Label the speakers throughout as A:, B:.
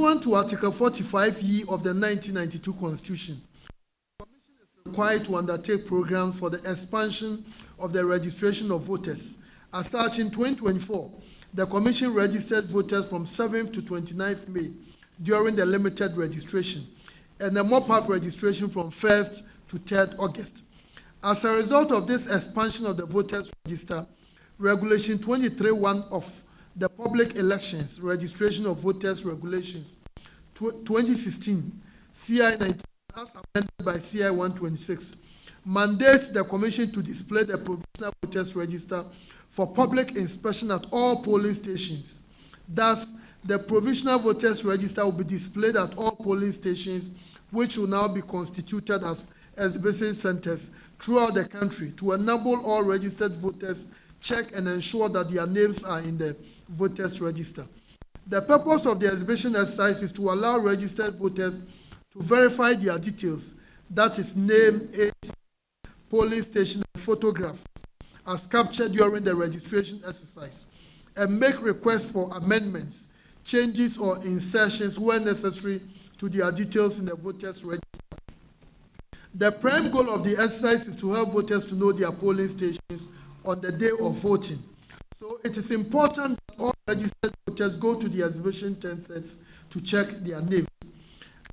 A: Pursuant to Article 45E of the 1992 Constitution, the Commission is required to undertake programs for the expansion of the registration of voters. As such, in 2024, the Commission registered voters from 7th to 29th May during the limited registration, and the mop-up registration from 1st to 3rd August. As a result of this expansion of the voters register, Regulation 23(1) of the Public Elections Registration of Voters Regulations 2016, CI 19, as amended by CI 126, mandates the Commission to display the provisional voters register for public inspection at all polling stations. Thus, the provisional voters register will be displayed at all polling stations, which will now be constituted as exhibition centers throughout the country to enable all registered voters check and ensure that their names are in the voters register. The purpose of the exhibition exercise is to allow registered voters to verify their details, that is name, age, polling station, and photograph, as captured during the registration exercise, and make requests for amendments, changes, or insertions where necessary to their details in the voters register. The prime goal of the exercise is to help voters to know their polling stations on the day of voting. So it is important that all registered voters go to the exhibition centers to check their names.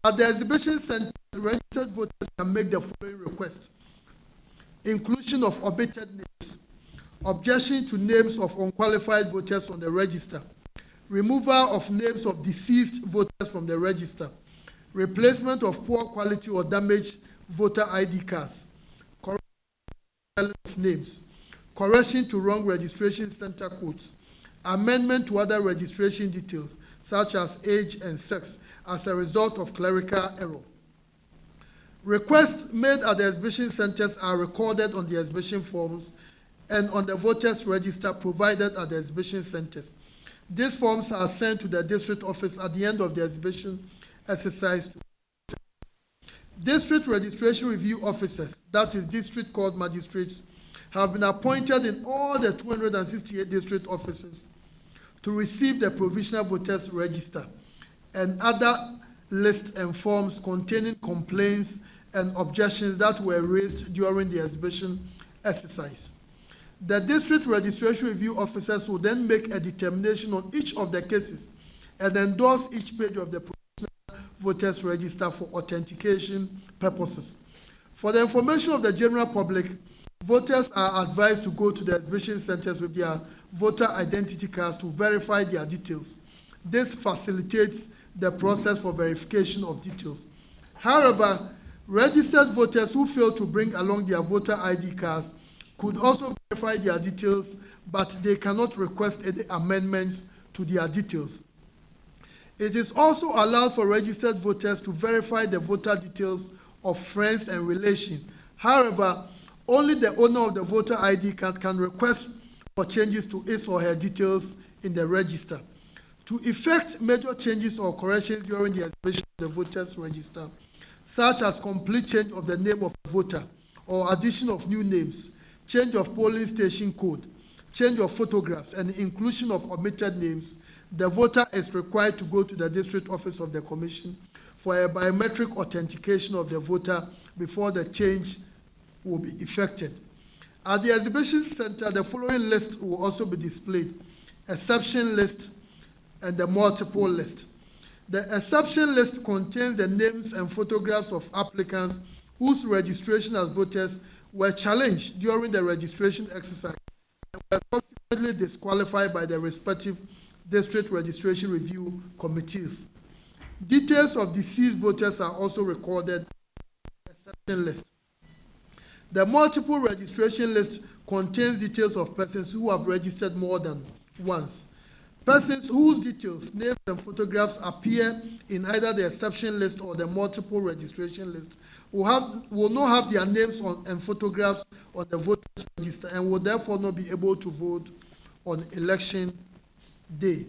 A: At the exhibition center, registered voters can make the following requests: inclusion of omitted names, objection to names of unqualified voters on the register, removal of names of deceased voters from the register, replacement of poor quality or damaged voter ID cards, correction of names, correction to wrong registration center codes, amendment to other registration details such as age and sex as a result of clerical error. Requests made at the exhibition centers are recorded on the exhibition forms and on the voters register provided at the exhibition centers. These forms are sent to the district office at the end of the exhibition exercise. District registration review officers, that is district court magistrates, have been appointed in all the 268 district offices to receive the provisional voters register and other lists and forms containing complaints and objections that were raised during the exhibition exercise. The district registration review officers will then make a determination on each of the cases and endorse each page of the provisional voters register for authentication purposes. For the information of the general public, voters are advised to go to the exhibition centers with their voter identity cards to verify their details. This facilitates the process for verification of details. However, registered voters who fail to bring along their voter ID cards could also verify their details, but they cannot request any amendments to their details. It is also allowed for registered voters to verify the voter details of friends and relations. However, only the owner of the voter ID card can request for changes to his or her details in the register. To effect major changes or corrections during the exhibition of the voters register, such as complete change of the name of the voter or addition of new names, change of polling station code, change of photographs, and inclusion of omitted names, the voter is required to go to the district office of the commission for a biometric authentication of the voter before the change will be effected. At the exhibition center, the following list will also be displayed: exception list and the multiple list. The exception list contains the names and photographs of applicants whose registration as voters were challenged during the registration exercise and were subsequently disqualified by the respective district registration review committees. Details of deceased voters are also recorded in the exception list. The multiple registration list contains details of persons who have registered more than once. Persons whose details, names, and photographs appear in either the exception list or the multiple registration list will not have their names and photographs on the voters register and will therefore not be able to vote on election day.